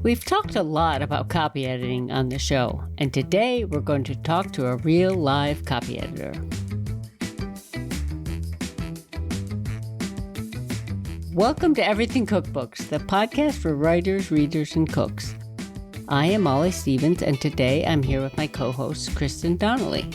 We've talked a lot about copy editing on the show, and today we're going to talk to a real live copy editor. Welcome to Everything Cookbooks, the podcast for writers, readers, and cooks. I am Molly Stevens, and today I'm here with my co-host, Kristin Donnelly.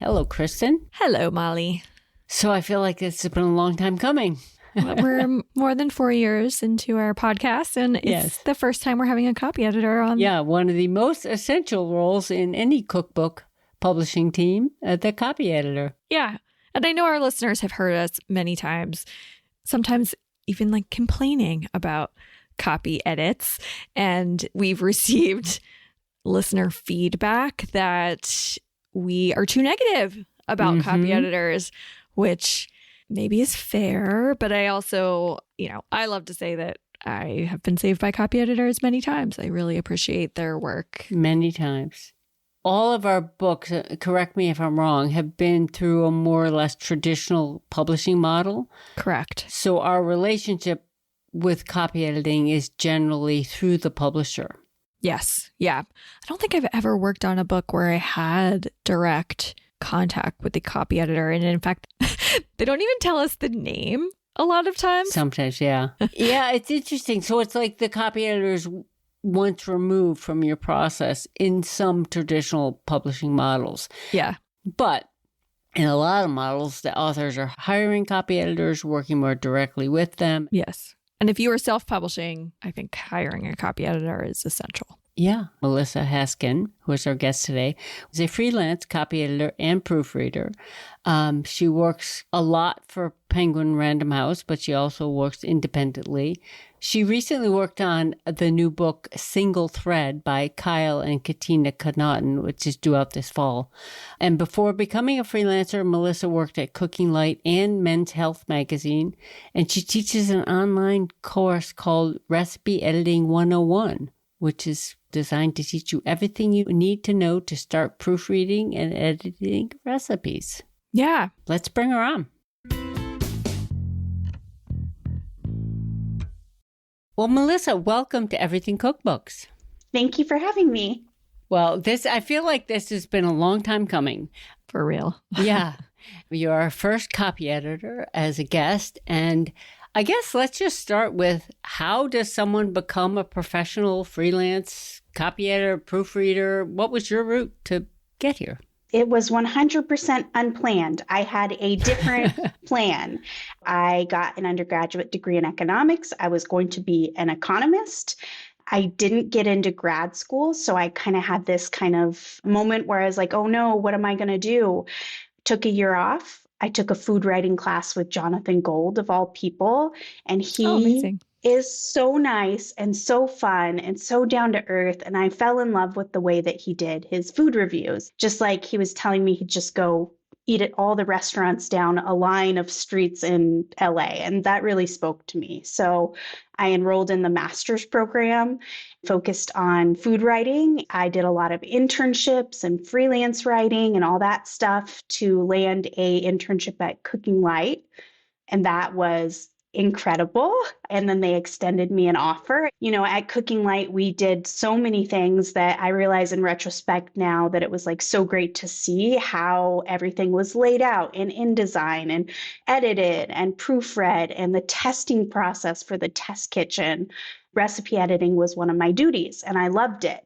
Hello, Kristin. Hello, Molly. So I feel like it's been a long time coming. We're more than 4 years into our podcast, and it's the first time we're having a copy editor on. Yeah, one of the most essential roles in any cookbook publishing team, the copy editor. Yeah, and I know our listeners have heard us many times, sometimes even like complaining about copy edits, and we've received listener feedback that we are too negative about copy editors, which maybe is fair, but I also, I love to say that I have been saved by copy editors many times. I really appreciate their work. Many times. All of our books, correct me if I'm wrong, have been through a more or less traditional publishing model. Correct. So our relationship with copy editing is generally through the publisher. Yes. Yeah. I don't think I've ever worked on a book where I had direct contact with the copy editor. And in fact, they don't even tell us the name a lot of times. Sometimes, yeah. Yeah, it's interesting. So it's like the copy editor's once removed from your process in some traditional publishing models. Yeah. But in a lot of models, the authors are hiring copy editors, working more directly with them. Yes. And if you are self-publishing, I think hiring a copy editor is essential. Yeah. Melissa Haskin, who is our guest today, is a freelance copy editor and proofreader. She works a lot for Penguin Random House, but she also works independently. She recently worked on the new book, Single Thread by Kyle and Katina Connaughton, which is due out this fall. And before becoming a freelancer, Melissa worked at Cooking Light and Men's Health magazine, and she teaches an online course called Recipe Editing 101, which is designed to teach you everything you need to know to start proofreading and editing recipes. Yeah. Let's bring her on. Well, Melissa, welcome to Everything Cookbooks. Thank you for having me. Well, I feel like this has been a long time coming. For real. Yeah. You're our first copy editor as a guest. And I guess let's just start with, how does someone become a professional freelance copy editor, proofreader? What was your route to get here? It was 100% unplanned. I had a different plan. I got an undergraduate degree in economics. I was going to be an economist. I didn't get into grad school, so I kind of had this kind of moment where I was like, oh no, what am I going to do? Took a year off. I took a food writing class with Jonathan Gold, of all people, and he is so nice and so fun and so down to earth. And I fell in love with the way that he did his food reviews. Just like he was telling me he'd just go eat at all the restaurants down a line of streets in LA. And that really spoke to me. So I enrolled in the master's program, focused on food writing. I did a lot of internships and freelance writing and all that stuff to land a internship at Cooking Light. And that was incredible. And then they extended me an offer. At Cooking Light, we did so many things that I realize in retrospect now that it was like so great to see how everything was laid out in InDesign and edited and proofread, and the testing process for the test kitchen. Recipe editing was one of my duties, and I loved it.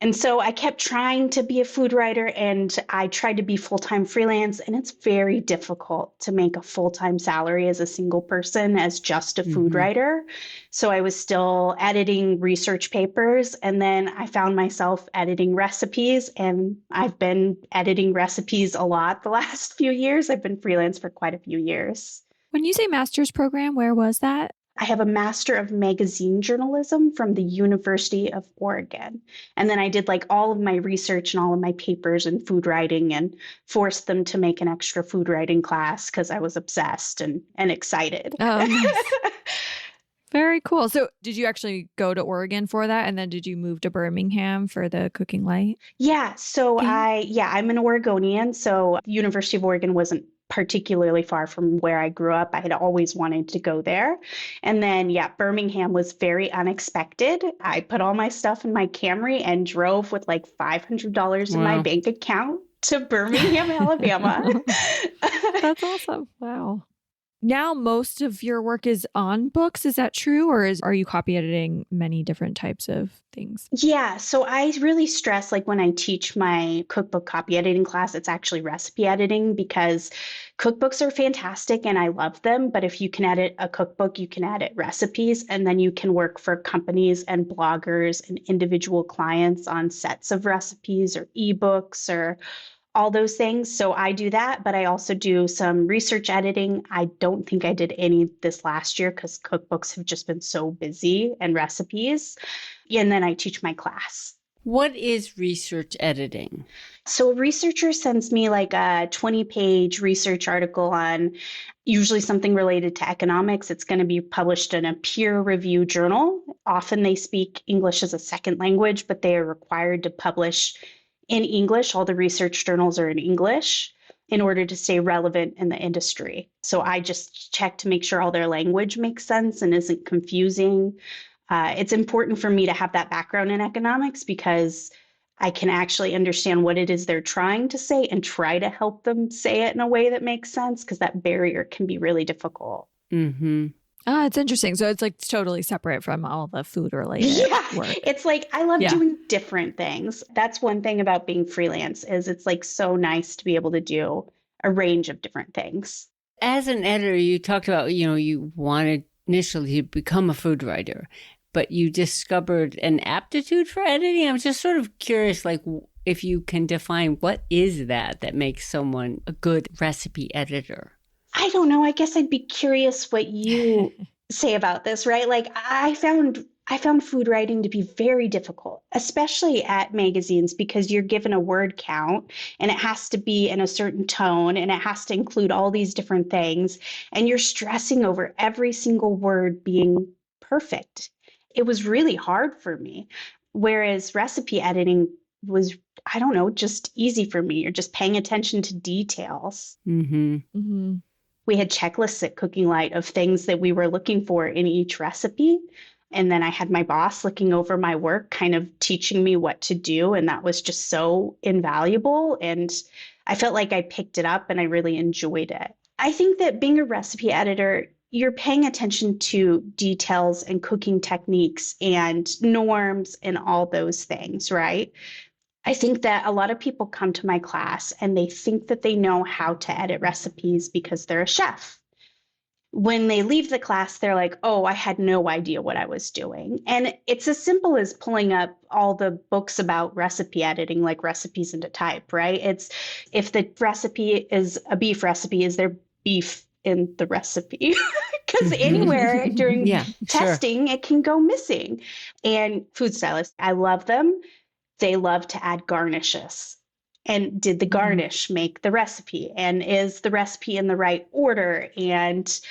And so I kept trying to be a food writer, and I tried to be full-time freelance, and it's very difficult to make a full-time salary as a single person as just a food writer. So I was still editing research papers, and then I found myself editing recipes, and I've been editing recipes a lot the last few years. I've been freelance for quite a few years. When you say master's program, where was that? I have a Master of Magazine Journalism from the University of Oregon. And then I did like all of my research and all of my papers in food writing and forced them to make an extra food writing class because I was obsessed and excited. Oh, nice. Very cool. So did you actually go to Oregon for that? And then did you move to Birmingham for the Cooking Light? Yeah. So I'm an Oregonian. So the University of Oregon wasn't particularly far from where I grew up. I had always wanted to go there. And then, yeah, Birmingham was very unexpected. I put all my stuff in my Camry and drove with like $500 in my Wow. bank account to Birmingham, Alabama. That's awesome. Wow. Now most of your work is on books. Is that true? Or are you copy editing many different types of things? Yeah, so I really stress, like when I teach my cookbook copy editing class, it's actually recipe editing, because cookbooks are fantastic and I love them. But if you can edit a cookbook, you can edit recipes, and then you can work for companies and bloggers and individual clients on sets of recipes or ebooks or all those things. So I do that, but I also do some research editing. I don't think I did any this last year because cookbooks have just been so busy, and recipes. And then I teach my class. What is research editing? So a researcher sends me like a 20-page research article on usually something related to economics. It's going to be published in a peer-reviewed journal. Often they speak English as a second language, but they are required to publish in English. All the research journals are in English in order to stay relevant in the industry. So I just check to make sure all their language makes sense and isn't confusing. It's important for me to have that background in economics because I can actually understand what it is they're trying to say and try to help them say it in a way that makes sense, because that barrier can be really difficult. Mm-hmm. It's interesting. So it's like totally separate from all the food related work. It's like I love doing different things. That's one thing about being freelance, is it's like so nice to be able to do a range of different things. As an editor, you talked about, you wanted initially to become a food writer, but you discovered an aptitude for editing. I'm just sort of curious, like, if you can define what is that makes someone a good recipe editor? I don't know. I guess I'd be curious what you say about this, right? Like I found food writing to be very difficult, especially at magazines, because you're given a word count and it has to be in a certain tone and it has to include all these different things. And you're stressing over every single word being perfect. It was really hard for me. Whereas recipe editing was, I don't know, just easy for me. You're just paying attention to details. Mm-hmm. Mm-hmm. We had checklists at Cooking Light of things that we were looking for in each recipe. And then I had my boss looking over my work, kind of teaching me what to do. And that was just so invaluable. And I felt like I picked it up and I really enjoyed it. I think that being a recipe editor, you're paying attention to details and cooking techniques and norms and all those things, right? I think that a lot of people come to my class and they think that they know how to edit recipes because they're a chef. When they leave the class, they're like, oh, I had no idea what I was doing. And it's as simple as pulling up all the books about recipe editing, like Recipes into Type, right? It's if the recipe is a beef recipe, is there beef in the recipe? Because anywhere during testing, it can go missing. And food stylists, I love them. They love to add garnishes. And did the garnish make the recipe? And is the recipe in the right order? And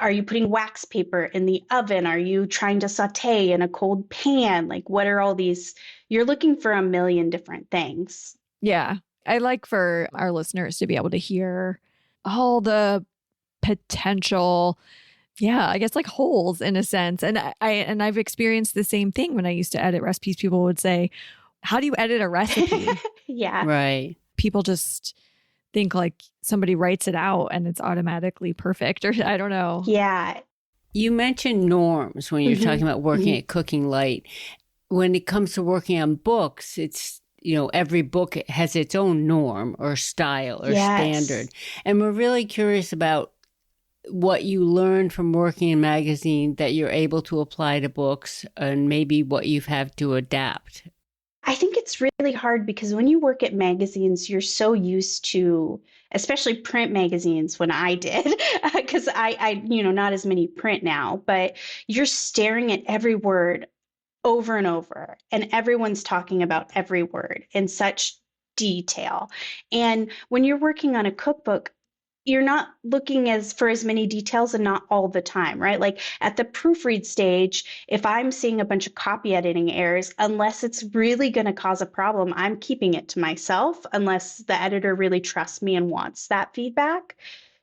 are you putting wax paper in the oven? Are you trying to saute in a cold pan? Like, what are all these? You're looking for a million different things. Yeah. I like for our listeners to be able to hear all the potential, I guess like holes in a sense. And I've experienced the same thing when I used to edit recipes. People would say, how do you edit a recipe? Yeah. Right. People just think like somebody writes it out and it's automatically perfect, or I don't know. Yeah. You mentioned norms when you're talking about working at Cooking Light. When it comes to working on books, it's, every book has its own norm or style or standard. And we're really curious about what you learned from working in magazine that you're able to apply to books, and maybe what you've had to adapt. I think it's really hard because when you work at magazines, you're so used to, especially print magazines when I did, because I not as many print now, but you're staring at every word over and over, and everyone's talking about every word in such detail. And when you're working on a cookbook, you're not looking for as many details, and not all the time, right? Like at the proofread stage, if I'm seeing a bunch of copy editing errors, unless it's really going to cause a problem, I'm keeping it to myself unless the editor really trusts me and wants that feedback.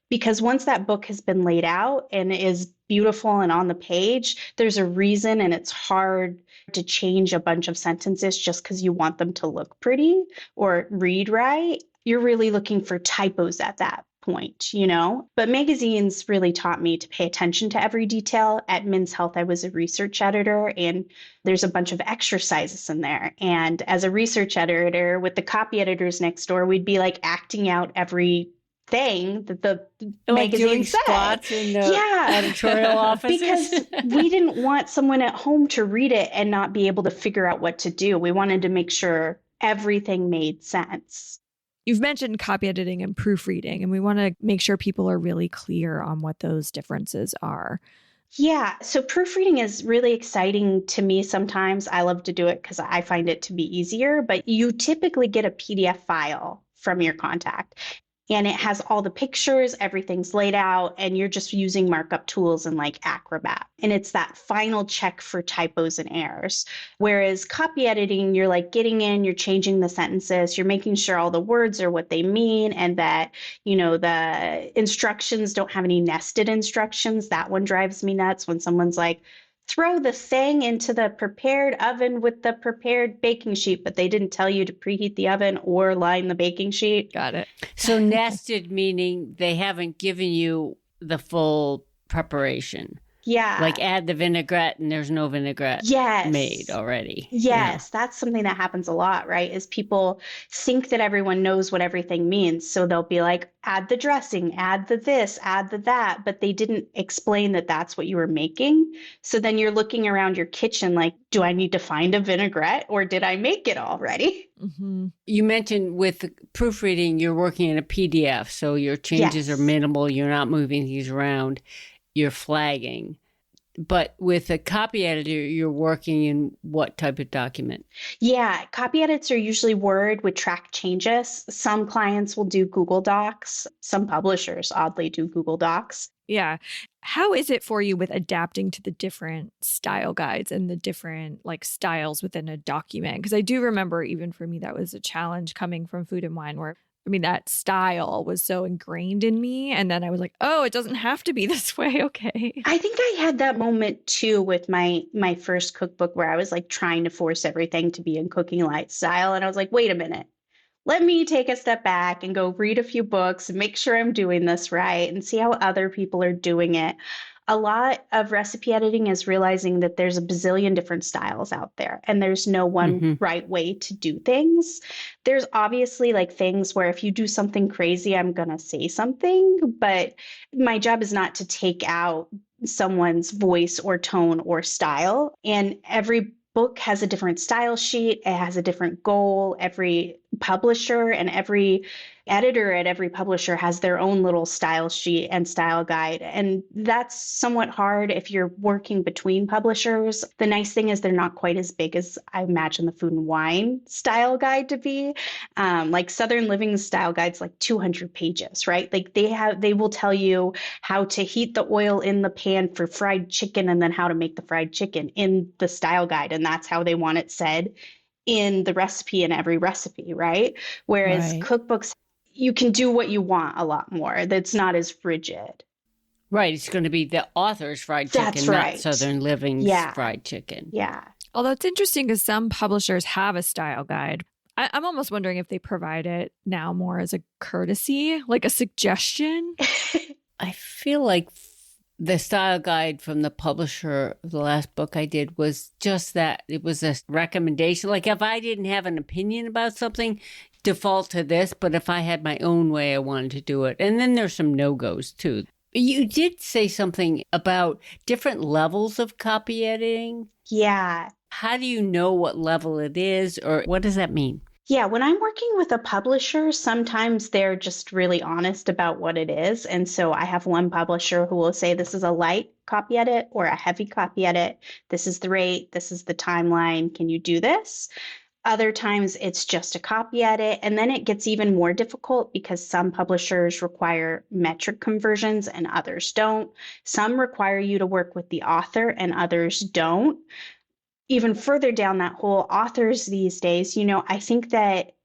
Because once that book has been laid out and is beautiful and on the page, there's a reason, and it's hard to change a bunch of sentences just because you want them to look pretty or read right. You're really looking for typos at that point, you know? But magazines really taught me to pay attention to every detail. At Men's Health, I was a research editor, and there's a bunch of exercises in there. And as a research editor with the copy editors next door, we'd be like acting out every thing that the like magazine doing said. squats in the editorial offices. Because we didn't want someone at home to read it and not be able to figure out what to do. We wanted to make sure everything made sense. You've mentioned copy editing and proofreading, and we want to make sure people are really clear on what those differences are. Yeah, so proofreading is really exciting to me sometimes. I love to do it because I find it to be easier, but you typically get a PDF file from your contact. And it has all the pictures, everything's laid out, and you're just using markup tools and like Acrobat. And it's that final check for typos and errors. Whereas copy editing, you're like getting in, you're changing the sentences, you're making sure all the words are what they mean, and that, you know, the instructions don't have any nested instructions. That one drives me nuts when someone's like, throw the thing into the prepared oven with the prepared baking sheet, but they didn't tell you to preheat the oven or line the baking sheet. Got it. So nested meaning they haven't given you the full preparation. Yeah. Like add the vinaigrette and there's no vinaigrette made already. Yes, that's something that happens a lot, right? Is people think that everyone knows what everything means. So they'll be like, add the dressing, add the this, add the that, but they didn't explain that that's what you were making. So then you're looking around your kitchen like, do I need to find a vinaigrette or did I make it already? Mm-hmm. You mentioned with proofreading, you're working in a PDF, so your changes are minimal. You're not moving these around. You're flagging. But with a copy editor, you're working in what type of document? Yeah, copy edits are usually Word with track changes. Some clients will do Google Docs. Some publishers oddly do Google Docs. Yeah. How is it for you with adapting to the different style guides and the different like styles within a document? Because I do remember even for me, that was a challenge coming from Food and Wine where that style was so ingrained in me. And then I was like, oh, it doesn't have to be this way. Okay. I think I had that moment too with my first cookbook where I was like trying to force everything to be in Cooking Light style. And I was like, wait a minute, let me take a step back and go read a few books and make sure I'm doing this right and see how other people are doing it. A lot of recipe editing is realizing that there's a bazillion different styles out there and there's no one right way to do things. There's obviously like things where if you do something crazy, I'm going to say something, but my job is not to take out someone's voice or tone or style. And every book has a different style sheet. It has a different goal. Every publisher and every editor at every publisher has their own little style sheet and style guide. And that's somewhat hard if you're working between publishers. The nice thing is they're not quite as big as I imagine the Food and Wine style guide to be. Like Southern Living style guide's like 200 pages, right? Like they will tell you how to heat the oil in the pan for fried chicken and then how to make the fried chicken in the style guide. And that's how they want it said in the recipe in every recipe, right? Whereas cookbooks, you can do what you want a lot more. That's not as rigid. Right. It's going to be the author's fried chicken, not Southern Living's fried chicken. Yeah. Although it's interesting because some publishers have a style guide. I'm almost wondering if they provide it now more as a courtesy, like a suggestion. I feel like the style guide from the publisher of the last book I did was just that. It was a recommendation. Like if I didn't have an opinion about something, default to this. But if I had my own way, I wanted to do it. And then there's some no-goes too. You did say something about different levels of copy editing. Yeah. How do you know what level it is, or what does that mean? Yeah, when I'm working with a publisher, sometimes they're just really honest about what it is. And so I have one publisher who will say, this is a light copy edit or a heavy copy edit. This is the rate. This is the timeline. Can you do this? Other times it's just a copy edit. And then it gets even more difficult because some publishers require metric conversions and others don't. Some require you to work with the author and others don't. Even further down that hole, authors these days, I think that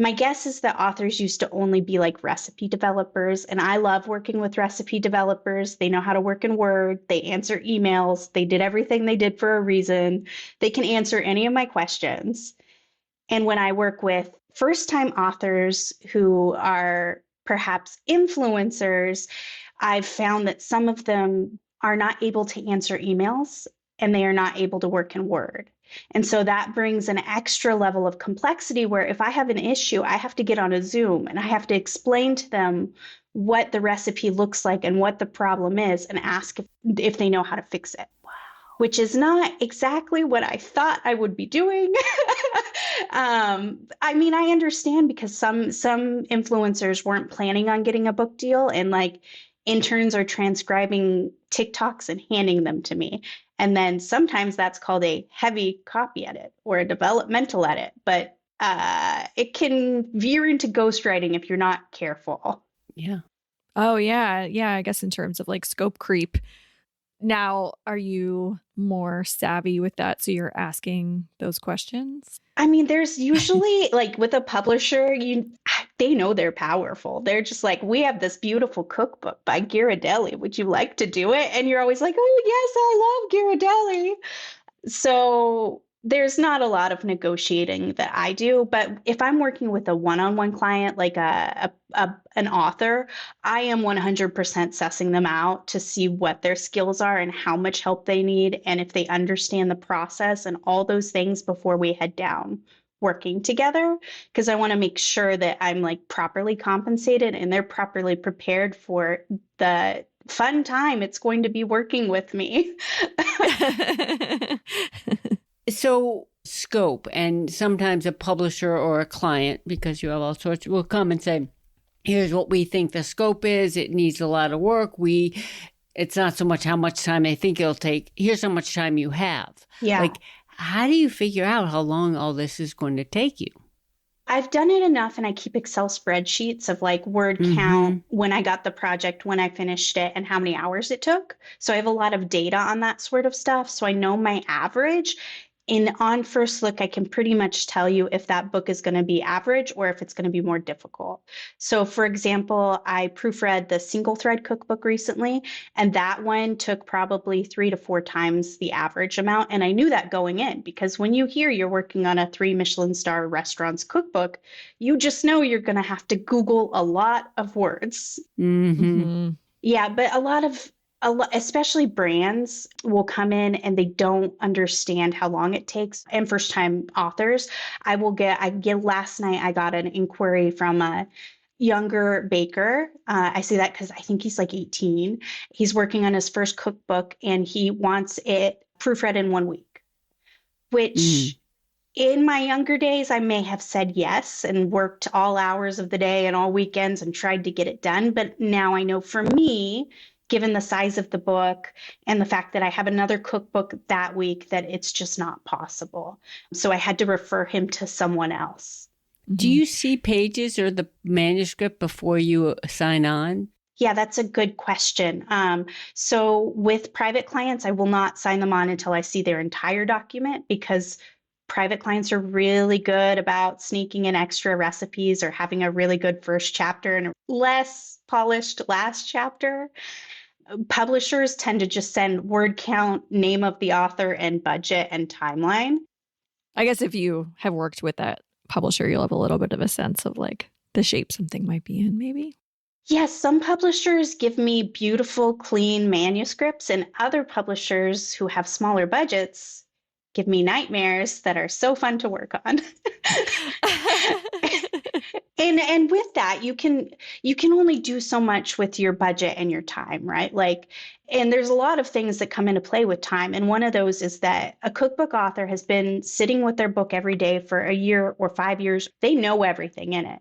My guess is that authors used to only be like recipe developers, and I love working with recipe developers. They know how to work in Word, they answer emails, they did everything they did for a reason. They can answer any of my questions. And when I work with first-time authors who are perhaps influencers, I've found that some of them are not able to answer emails and they are not able to work in Word. And so that brings an extra level of complexity where if I have an issue, I have to get on a Zoom and I have to explain to them what the recipe looks like and what the problem is and ask if they know how to fix it. Which is not exactly what I thought I would be doing. I mean, I understand because some influencers weren't planning on getting a book deal, and like interns are transcribing TikToks and handing them to me. And then sometimes that's called a heavy copy edit or a developmental edit, but it can veer into ghostwriting if you're not careful. Yeah. Oh, yeah. Yeah. I guess in terms of like scope creep. Now, are you more savvy with that? So you're asking those questions? I mean, there's usually like with a publisher, they know they're powerful. They're just like, we have this beautiful cookbook by Ghirardelli. Would you like to do it? And you're always like, oh, yes, I love Ghirardelli. So there's not a lot of negotiating that I do, but if I'm working with a one-on-one client, like an author, I am 100% sussing them out to see what their skills are and how much help they need, and if they understand the process and all those things before we head down working together, because I want to make sure that I'm like properly compensated and they're properly prepared for the fun time it's going to be working with me. So scope, and sometimes a publisher or a client, because you have all sorts, will come and say, here's what we think the scope is. It needs a lot of work. It's not so much how much time they think it'll take. Here's how much time you have. Yeah. Like, how do you figure out how long all this is going to take you? I've done it enough, and I keep Excel spreadsheets of like word count, when I got the project, when I finished it, and how many hours it took. So I have a lot of data on that sort of stuff. So I know my average. And on first look, I can pretty much tell you if that book is going to be average or if it's going to be more difficult. So for example, I proofread the single thread cookbook recently, and that one took probably 3 to 4 times the average amount. And I knew that going in, because when you hear you're working on a 3 Michelin star restaurant's cookbook, you just know you're going to have to Google a lot of words. Yeah, but especially brands will come in and they don't understand how long it takes. And first time authors, last night I got an inquiry from a younger baker. I say that because I think he's like 18. He's working on his first cookbook and he wants it proofread in 1 week, which in my younger days, I may have said yes and worked all hours of the day and all weekends and tried to get it done. But now I know for me, given the size of the book and the fact that I have another cookbook that week, that it's just not possible. So I had to refer him to someone else. Do you see pages or the manuscript before you sign on? Yeah, that's a good question. So with private clients, I will not sign them on until I see their entire document, because private clients are really good about sneaking in extra recipes or having a really good first chapter and a less polished last chapter. Publishers tend to just send word count, name of the author, and budget and timeline. I guess if you have worked with that publisher, you'll have a little bit of a sense of like the shape something might be in, maybe. Yes, some publishers give me beautiful, clean manuscripts, and other publishers who have smaller budgets give me nightmares that are so fun to work on. And with that, you can only do so much with your budget and your time, right? Like, and there's a lot of things that come into play with time. And one of those is that a cookbook author has been sitting with their book every day for a year or 5 years. They know everything in it.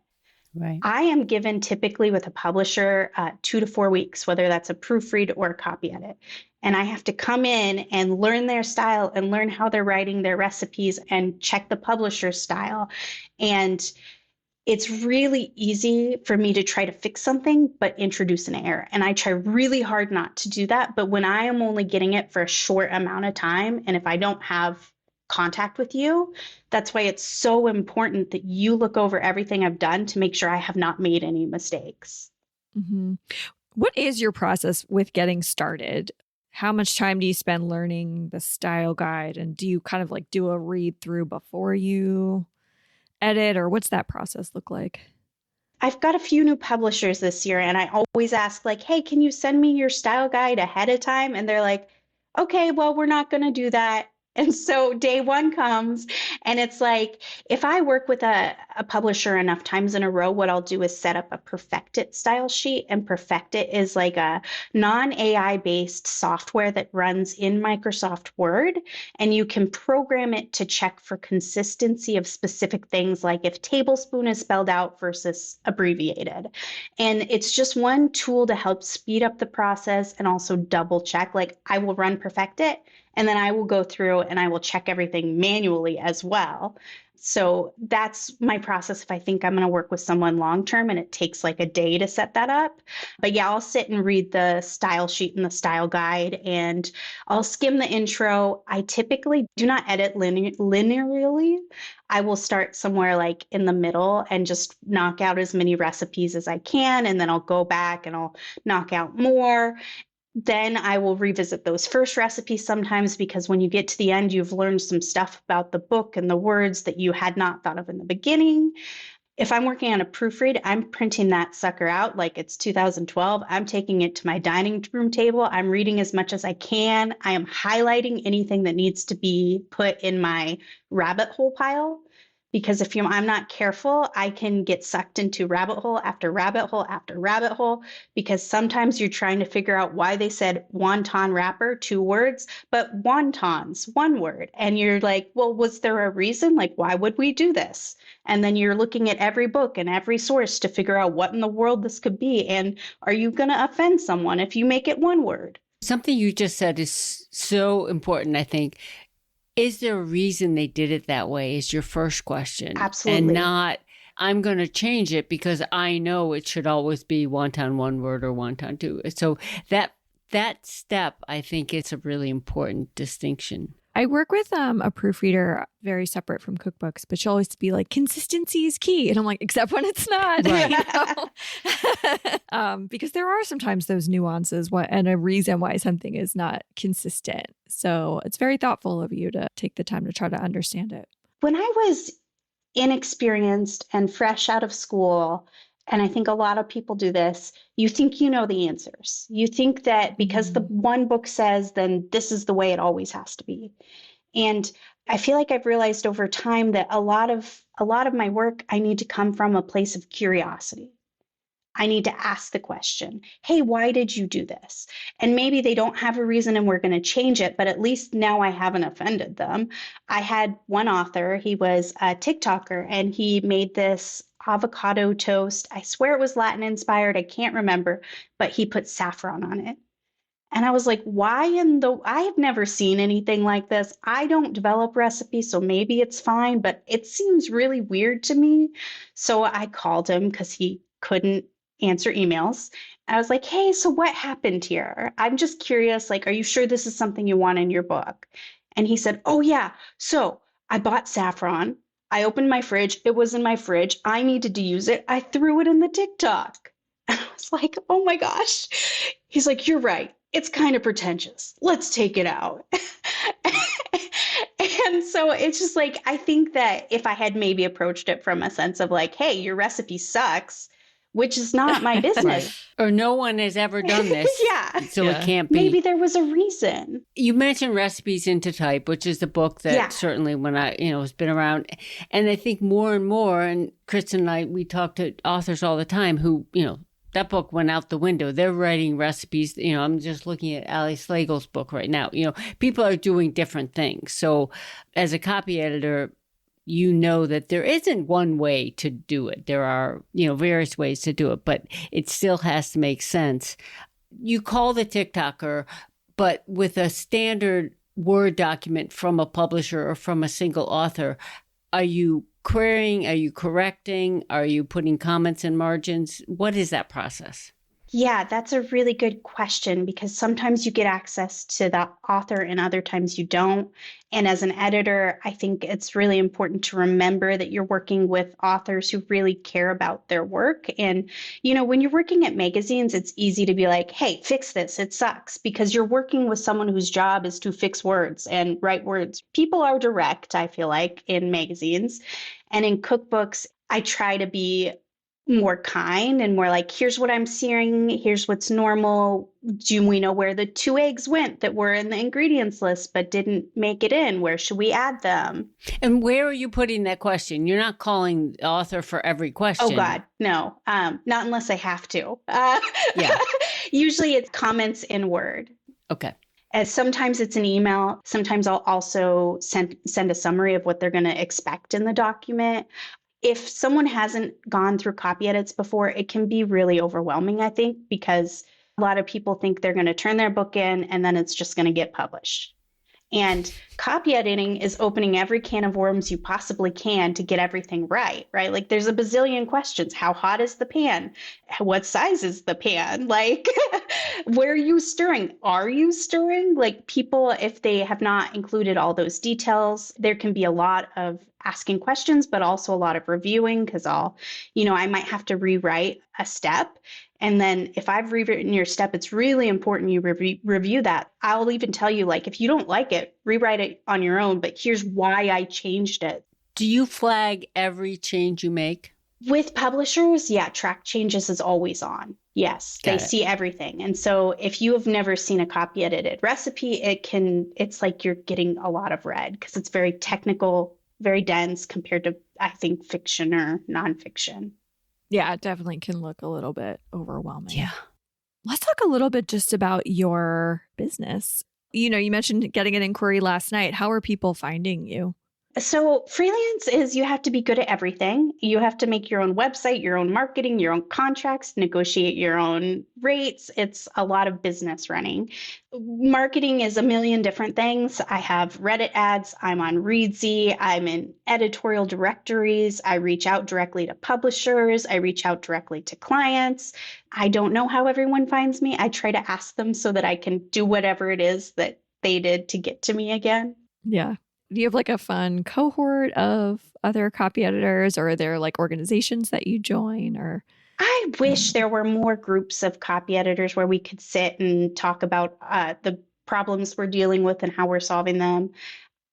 Right. I am given typically with a publisher 2 to 4 weeks, whether that's a proofread or a copy edit. And I have to come in and learn their style and learn how they're writing their recipes and check the publisher's style. And it's really easy for me to try to fix something, but introduce an error. And I try really hard not to do that. But when I am only getting it for a short amount of time, and if I don't have contact with you. That's why it's so important that you look over everything I've done to make sure I have not made any mistakes. Mm-hmm. What is your process with getting started? How much time do you spend learning the style guide? And do you kind of like do a read through before you edit, or what's that process look like? I've got a few new publishers this year, and I always ask, like, hey, can you send me your style guide ahead of time? And they're like, okay, well, we're not going to do that. And so day one comes, and it's like, if I work with a publisher enough times in a row, what I'll do is set up a Perfect It style sheet. And Perfect It is like a non-AI based software that runs in Microsoft Word. And you can program it to check for consistency of specific things, like if tablespoon is spelled out versus abbreviated. And it's just one tool to help speed up the process and also double check. Like, I will run Perfect It, and then I will go through and I will check everything manually as well. So that's my process if I think I'm going to work with someone long term, and it takes like a day to set that up. But yeah, I'll sit and read the style sheet and the style guide, and I'll skim the intro. I typically do not edit linearly. I will start somewhere like in the middle and just knock out as many recipes as I can, and then I'll go back and I'll knock out more. Then I will revisit those first recipes sometimes, because when you get to the end, you've learned some stuff about the book and the words that you had not thought of in the beginning. If I'm working on a proofread, I'm printing that sucker out like it's 2012. I'm taking it to my dining room table. I'm reading as much as I can. I am highlighting anything that needs to be put in my rabbit hole pile. Because if I'm not careful, I can get sucked into rabbit hole after rabbit hole after rabbit hole, because sometimes you're trying to figure out why they said wonton wrapper, 2 words, but wontons, 1 word. And you're like, well, was there a reason? Like, why would we do this? And then you're looking at every book and every source to figure out what in the world this could be. And are you going to offend someone if you make it 1 word? Something you just said is so important, I think. Is there a reason they did it that way is your first question. Absolutely. And not, I'm going to change it because I know it should always be wonton 1 word or wonton 2. So that step, I think it's a really important distinction. I work with a proofreader very separate from cookbooks, but she'll always be like, consistency is key. And I'm like, except when it's not. Right. Because there are sometimes those nuances and a reason why something is not consistent. So it's very thoughtful of you to take the time to try to understand it. When I was inexperienced and fresh out of school, and I think a lot of people do this, you think you know the answers. You think that because the one book says, then this is the way it always has to be. And I feel like I've realized over time that a lot of my work, I need to come from a place of curiosity. I need to ask the question, hey, why did you do this? And maybe they don't have a reason and we're going to change it, but at least now I haven't offended them. I had one author, he was a TikToker, and he made this avocado toast. I swear it was Latin inspired. I can't remember, but he put saffron on it. And I was like, why I have never seen anything like this. I don't develop recipes, so maybe it's fine, but it seems really weird to me. So I called him because he couldn't answer emails. I was like, hey, so what happened here? I'm just curious, like, are you sure this is something you want in your book? And he said, oh yeah, so I bought saffron. I opened my fridge. It was in my fridge. I needed to use it. I threw it in the TikTok. And I was like, oh my gosh. He's like, you're right. It's kind of pretentious. Let's take it out. And so it's just like, I think that if I had maybe approached it from a sense of like, hey, your recipe sucks, which is not my business. Or no one has ever done this. Yeah. So it can't be. Maybe there was a reason. You mentioned Recipes into Type, which is the book that certainly when has been around. And I think more and more, and Kristin and I, we talk to authors all the time who, that book went out the window. They're writing recipes. I'm just looking at Ali Slagle's book right now. People are doing different things. So as a copy editor, you know that there isn't one way to do it. There are, various ways to do it, but it still has to make sense. You call the TikToker, but with a standard Word document from a publisher or from a single author, are you querying? Are you correcting? Are you putting comments in margins? What is that process? Yeah, that's a really good question because sometimes you get access to the author and other times you don't. And as an editor, I think it's really important to remember that you're working with authors who really care about their work. And, when you're working at magazines, it's easy to be like, hey, fix this. It sucks because you're working with someone whose job is to fix words and write words. People are direct, I feel like, in magazines. And in cookbooks, I try to be more kind and more like, here's what I'm seeing, here's what's normal. Do we know where the 2 eggs went that were in the ingredients list but didn't make it in? Where should we add them? And where are you putting that question? You're not calling the author for every question. Oh God, no, not unless I have to. Yeah. Usually it's comments in Word. Okay. As sometimes it's an email. Sometimes I'll also send a summary of what they're going to expect in the document. If someone hasn't gone through copy edits before, it can be really overwhelming, I think, because a lot of people think they're going to turn their book in and then it's just going to get published. And copy editing is opening every can of worms you possibly can to get everything right? Like there's a bazillion questions. How hot is the pan? What size is the pan? Like, where are you stirring? Are you stirring? Like people, if they have not included all those details, there can be a lot of asking questions, but also a lot of reviewing because I might have to rewrite a step. And then if I've rewritten your step, it's really important you review that. I'll even tell you, like, if you don't like it, rewrite it on your own, but here's why I changed it. Do you flag every change you make? With publishers, yeah, track changes is always on. Yes, they see everything. And so if you have never seen a copy edited recipe, it's like you're getting a lot of red because it's very technical, very dense compared to, I think, fiction or nonfiction. Yeah, it definitely can look a little bit overwhelming. Yeah. Let's talk a little bit just about your business. You mentioned getting an inquiry last night. How are people finding you? So freelance is you have to be good at everything. You have to make your own website, your own marketing, your own contracts, negotiate your own rates. It's a lot of business running. Marketing is a million different things. I have Reddit ads. I'm on Readsy. I'm in editorial directories. I reach out directly to publishers. I reach out directly to clients. I don't know how everyone finds me. I try to ask them so that I can do whatever it is that they did to get to me again. Yeah. Do you have like a fun cohort of other copy editors, or are there like organizations that you join? Or I wish there were more groups of copy editors where we could sit and talk about the problems we're dealing with and how we're solving them.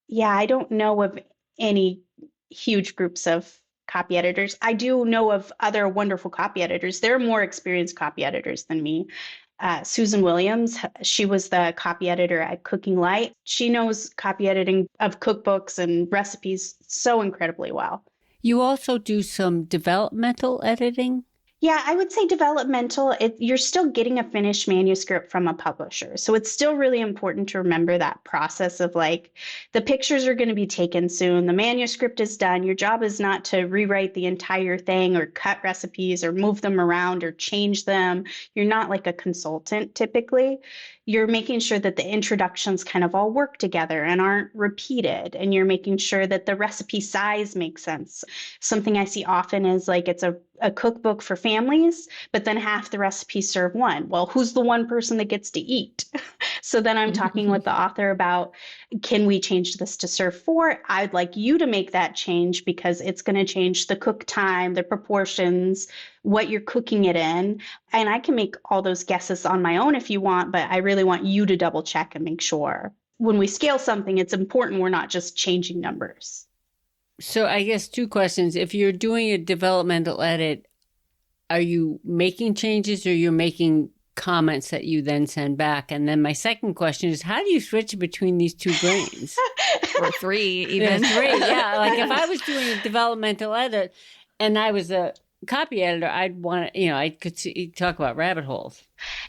Yeah, I don't know of any huge groups of copy editors. I do know of other wonderful copy editors. There are more experienced copy editors than me. Susan Williams, she was the copy editor at Cooking Light. She knows copy editing of cookbooks and recipes so incredibly well. You also do some developmental editing? Yeah, I would say developmental. You're still getting a finished manuscript from a publisher. So it's still really important to remember that process of like, the pictures are going to be taken soon. The manuscript is done. Your job is not to rewrite the entire thing or cut recipes or move them around or change them. You're not like a consultant typically. You're making sure that the introductions kind of all work together and aren't repeated. And you're making sure that the recipe size makes sense. Something I see often is like it's a cookbook for families, but then half the recipes serve one. Well, who's the one person that gets to eat? So then I'm talking with the author about, can we change this to serve 4? I'd like you to make that change because it's going to change the cook time, the proportions, what you're cooking it in. And I can make all those guesses on my own if you want, but I really want you to double check and make sure. When we scale something, it's important we're not just changing numbers. So I guess 2 questions. If you're doing a developmental edit, are you making changes or you're making comments that you then send back? And then my second question is, how do you switch between these 2 brains? Or 3 even. Yeah, 3, yeah. Like if I was doing a developmental edit and I was a copy editor, I'd want to, I could talk about rabbit holes.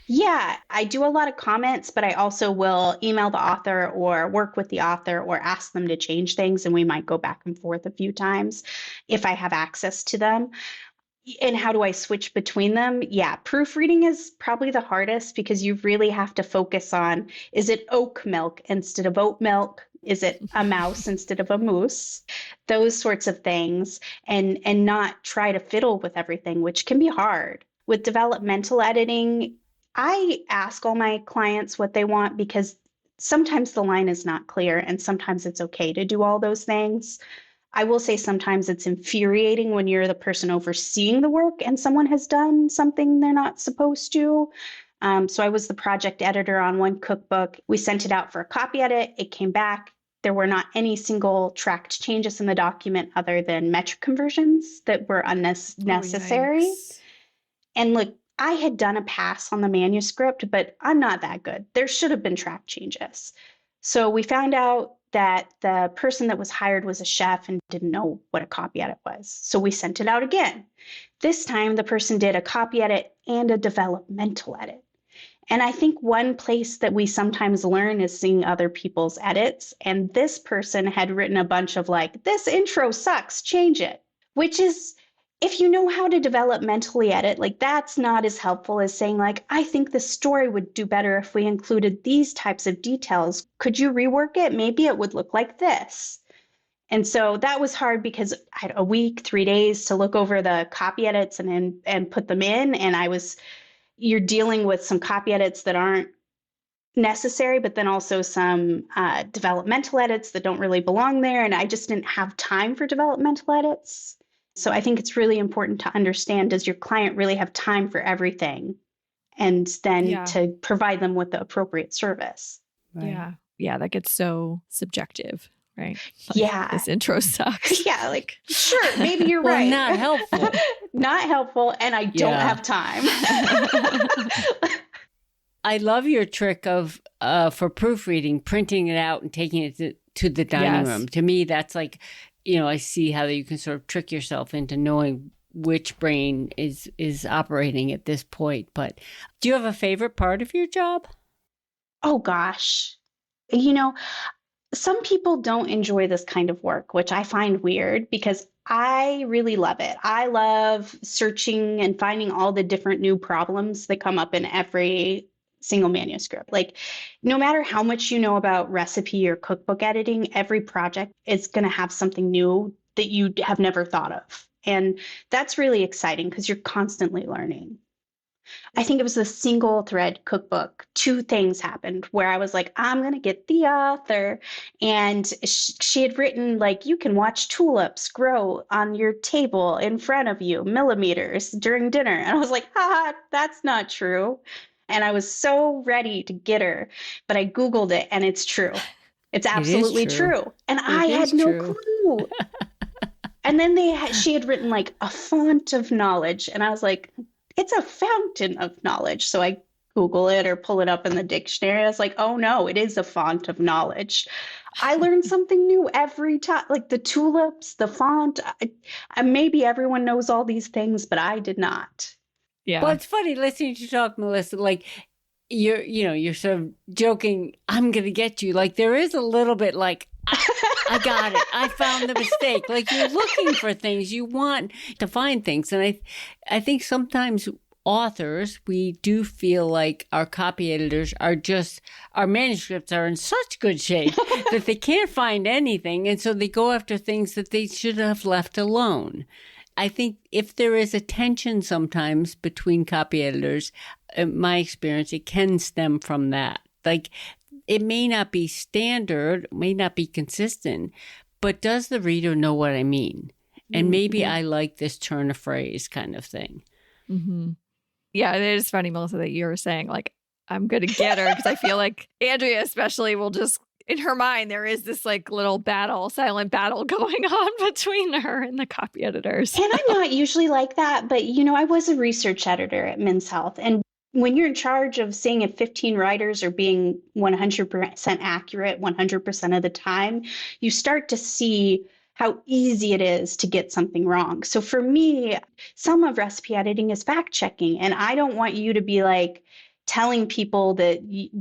Yeah, I do a lot of comments, but I also will email the author or work with the author or ask them to change things. And we might go back and forth a few times if I have access to them. And how do I switch between them? Yeah, proofreading is probably the hardest because you really have to focus on, is it oat milk instead of oat milk? Is it a mouse instead of a moose? Those sorts of things, and not try to fiddle with everything, which can be hard. with developmental editing, I ask all my clients what they want because sometimes the line is not clear and sometimes it's okay to do all those things. I will say sometimes it's infuriating when you're the person overseeing the work and someone has done something they're not supposed to. So I was the project editor on one cookbook. We sent it out for a copy edit. It came back. There were not any single tracked changes in the document other than metric conversions that were unnecessary. Oh, and look, I had done a pass on the manuscript, but I'm not that good. There should have been track changes. So we found out that the person that was hired was a chef and didn't know what a copy edit was. So we sent it out again. This time, the person did a copy edit and a developmental edit. And I think one place that we sometimes learn is seeing other people's edits. And this person had written a bunch of like, this intro sucks, change it, which is, if you know how to developmentally edit, like that's not as helpful as saying like, I think the story would do better if we included these types of details. Could you rework it? Maybe it would look like this. And so that was hard because I had a week, 3 days to look over the copy edits and put them in. And you're dealing with some copy edits that aren't necessary, but then also some developmental edits that don't really belong there. And I just didn't have time for developmental edits. So I think it's really important to understand, does your client really have time for everything? And then to provide them with the appropriate service. Right. Yeah, that gets so subjective, right? Like, this intro sucks. Yeah, like, sure, maybe you're right. Not helpful. Not helpful, and I don't have time. I love your trick of, for proofreading, printing it out and taking it to the dining room. To me, that's like, I see how you can sort of trick yourself into knowing which brain is operating at this point. But do you have a favorite part of your job? Oh, gosh. Some people don't enjoy this kind of work, which I find weird because I really love it. I love searching and finding all the different new problems that come up in every single manuscript. Like, no matter how much you know about recipe or cookbook editing, every project is going to have something new that you have never thought of. And that's really exciting because you're constantly learning. I think it was a single thread cookbook. 2 things happened where I was like, I'm going to get the author. And she had written like, you can watch tulips grow on your table in front of you, millimeters during dinner. And I was like, that's not true. And I was so ready to get her, but I Googled it and it's true. It's absolutely true. And I had no clue. And then she had written like a font of knowledge. And I was like, it's a fountain of knowledge. So I Google it or pull it up in the dictionary. I was like, oh no, it is a font of knowledge. I learned something new every time, like the tulips, the font. Maybe everyone knows all these things, but I did not. Yeah. Well, it's funny listening to you talk, Melissa, like you're sort of joking, I'm going to get you. Like there is a little bit like, I got it. I found the mistake. Like you're looking for things, you want to find things. And I think sometimes authors, we do feel like our copy editors our manuscripts are in such good shape that they can't find anything. And so they go after things that they should have left alone. I think if there is a tension sometimes between copy editors, in my experience, it can stem from that. Like it may not be standard, may not be consistent, but does the reader know what I mean? And maybe I like this turn of phrase kind of thing. Mm-hmm. Yeah, it is funny, Melissa, that you were saying, like, I'm going to get her because I feel like Andrea especially will just, in her mind, there is this like little silent battle going on between her and the copy editors. And I'm not usually like that, but I was a research editor at Men's Health. And when you're in charge of seeing if 15 writers are being 100% accurate 100% of the time, you start to see how easy it is to get something wrong. So for me, some of recipe editing is fact checking. And I don't want you to be like telling people that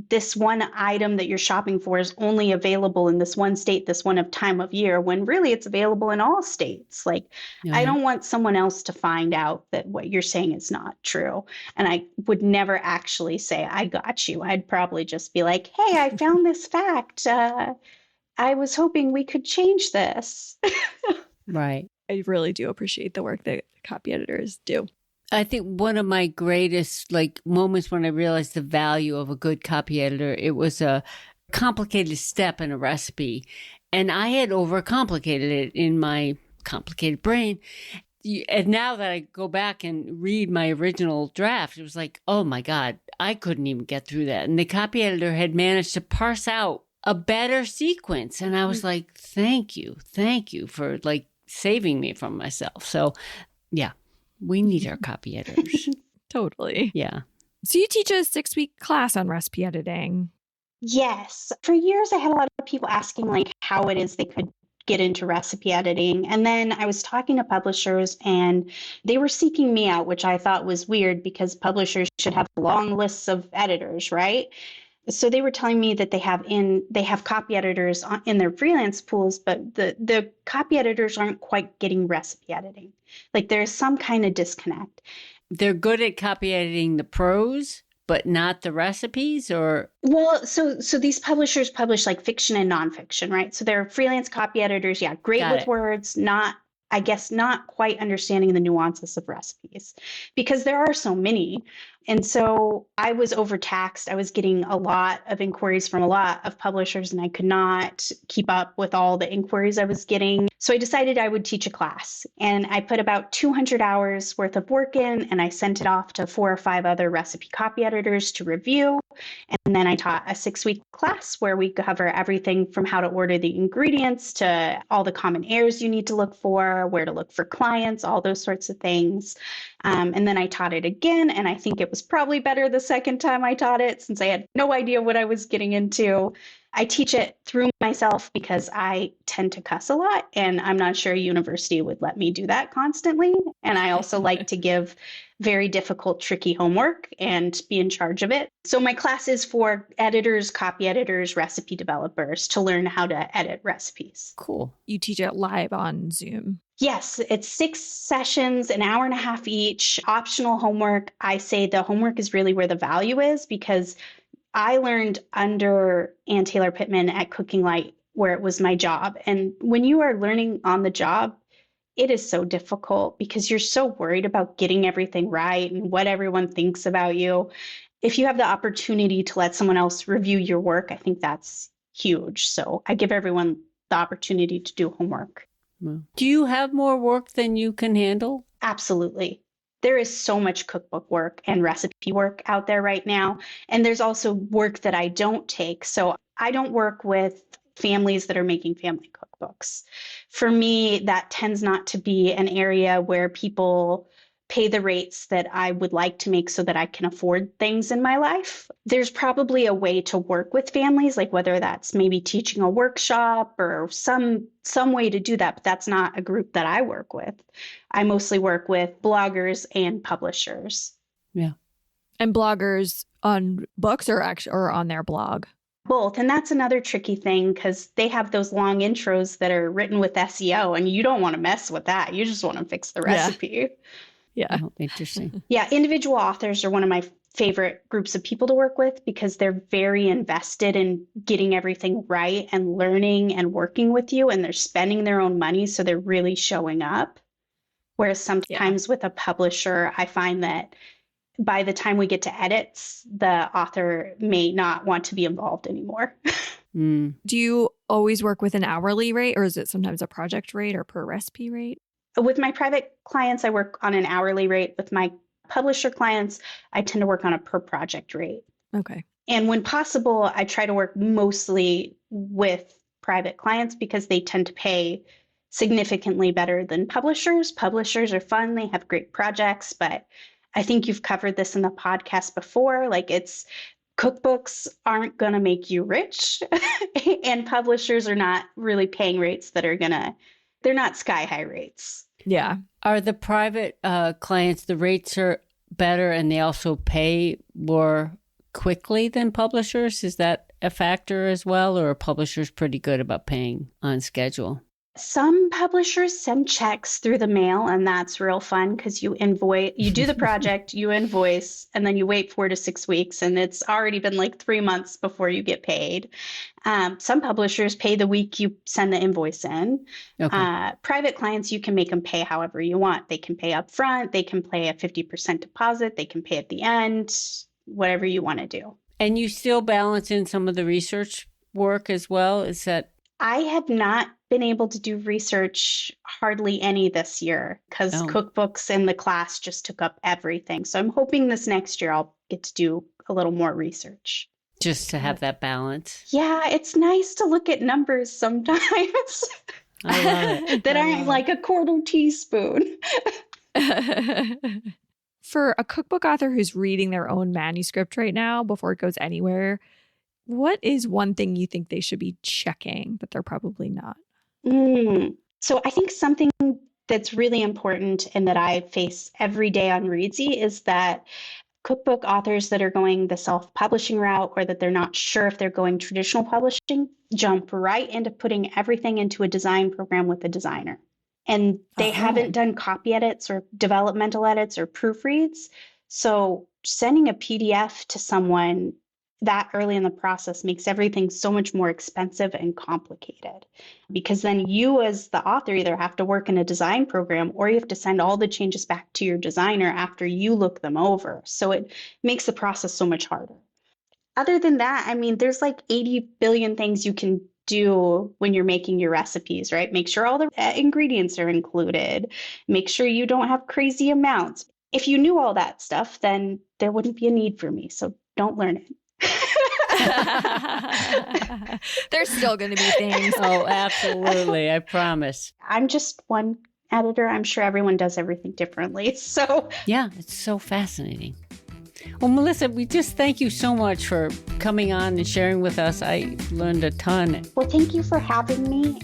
this one item that you're shopping for is only available in this one state, this one of time of year, when really it's available in all states. Like, I don't want someone else to find out that what you're saying is not true. And I would never actually say, I got you. I'd probably just be like, hey, I found this fact. I was hoping we could change this. Right. I really do appreciate the work that copy editors do. I think one of my greatest moments when I realized the value of a good copy editor, it was a complicated step in a recipe. And I had overcomplicated it in my complicated brain. And now that I go back and read my original draft, it was like, oh my God, I couldn't even get through that. And the copy editor had managed to parse out a better sequence. And I was like, thank you for saving me from myself. So yeah, we need our copy editors. Totally. Yeah. So you teach a 6-week class on recipe editing. Yes. For years, I had a lot of people asking how it is they could get into recipe editing. And then I was talking to publishers and they were seeking me out, which I thought was weird because publishers should have long lists of editors, right? So they were telling me that they have copy editors in their freelance pools, but the copy editors aren't quite getting recipe editing. There's some kind of disconnect. They're good at copy editing the prose, but not the recipes, or? Well, so these publishers publish fiction and nonfiction, right? So they're freelance copy editors. Yeah, great Got with it. words, not quite understanding the nuances of recipes because there are so many. And so I was overtaxed. I was getting a lot of inquiries from a lot of publishers, and I could not keep up with all the inquiries I was getting. So I decided I would teach a class, and I put about 200 hours worth of work in, and I sent it off to 4 or 5 other recipe copy editors to review. And then I taught a 6-week class where we cover everything from how to order the ingredients to all the common errors you need to look for, where to look for clients, all those sorts of things. And then I taught it again, and I think it was probably better the second time I taught it since I had no idea what I was getting into. I teach it through myself because I tend to cuss a lot, and I'm not sure a university would let me do that constantly. And I also like to give very difficult, tricky homework and be in charge of it. So my class is for editors, copy editors, recipe developers to learn how to edit recipes. Cool. You teach it live on Zoom. Yes, it's 6 sessions, an hour and a half each, optional homework. I say the homework is really where the value is because I learned under Ann Taylor Pittman at Cooking Light, where it was my job. And when you are learning on the job, it is so difficult because you're so worried about getting everything right and what everyone thinks about you. If you have the opportunity to let someone else review your work, I think that's huge. So I give everyone the opportunity to do homework. Do you have more work than you can handle? Absolutely. There is so much cookbook work and recipe work out there right now. And there's also work that I don't take. So I don't work with families that are making family cookbooks. For me, that tends not to be an area where people pay the rates that I would like to make so that I can afford things in my life. There's probably a way to work with families, whether that's maybe teaching a workshop or some way to do that, but that's not a group that I work with. I mostly work with bloggers and publishers. Yeah. And bloggers on books or on their blog? Both. And that's another tricky thing because they have those long intros that are written with SEO and you don't want to mess with that. You just want to fix the recipe. Yeah. Oh, interesting. Yeah. Individual authors are one of my favorite groups of people to work with because they're very invested in getting everything right and learning and working with you, and they're spending their own money. So they're really showing up. Whereas sometimes with a publisher, I find that by the time we get to edits, the author may not want to be involved anymore. Do you always work with an hourly rate, or is it sometimes a project rate or per recipe rate? With my private clients, I work on an hourly rate. With my publisher clients, I tend to work on a per project rate. Okay. And when possible, I try to work mostly with private clients because they tend to pay significantly better than publishers. Publishers are fun. They have great projects, but I think you've covered this in the podcast before. Cookbooks aren't going to make you rich and publishers are not really paying rates that are they're not sky high rates. Yeah. Are the private clients, the rates are better and they also pay more quickly than publishers? Is that a factor as well, or are publishers pretty good about paying on schedule? Some publishers send checks through the mail, and that's real fun because you do the project, you invoice, and then you wait 4 to 6 weeks, and it's already been like 3 months before you get paid. Some publishers pay the week you send the invoice in. Okay. Private clients, you can make them pay however you want. They can pay up front, they can pay a 50% deposit, they can pay at the end, whatever you want to do. And you still balance in some of the research work as well? Is that... I have not been able to do research hardly any this year because cookbooks and the class just took up everything. So I'm hoping this next year I'll get to do a little more research. Just to have that balance. Yeah, it's nice to look at numbers sometimes. I love it. that aren't like a quarter teaspoon. For a cookbook author who's reading their own manuscript right now before it goes anywhere, what is one thing you think they should be checking, but they're probably not? So I think something that's really important and that I face every day on Readsy is that cookbook authors that are going the self-publishing route or that they're not sure if they're going traditional publishing jump right into putting everything into a design program with a designer. And they haven't done copy edits or developmental edits or proofreads. So sending a PDF to someone that early in the process makes everything so much more expensive and complicated, because then you as the author either have to work in a design program or you have to send all the changes back to your designer after you look them over. So it makes the process so much harder. Other than that, I mean, there's like 80 billion things you can do when you're making your recipes, right? Make sure all the ingredients are included. Make sure you don't have crazy amounts. If you knew all that stuff, then there wouldn't be a need for me. So don't learn it. There's still going to be things. Oh, absolutely. I promise. I'm just one editor. I'm sure everyone does everything differently. So yeah, it's so fascinating. Well, Melissa, we just thank you so much for coming on and sharing with us. I learned a ton. Well, thank you for having me.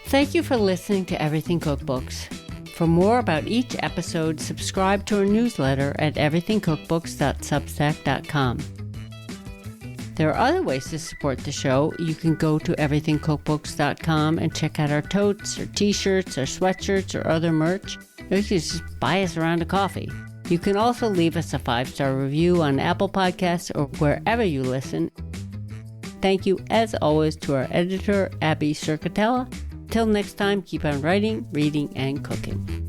Thank you for listening to Everything Cookbooks. For more about each episode, subscribe to our newsletter at everythingcookbooks.substack.com. There are other ways to support the show. You can go to everythingcookbooks.com and check out our totes, our t-shirts, our sweatshirts, or other merch. Or you can just buy us a round of coffee. You can also leave us a 5-star review on Apple Podcasts or wherever you listen. Thank you, as always, to our editor, Abby Circatella. Till next time, keep on writing, reading, and cooking.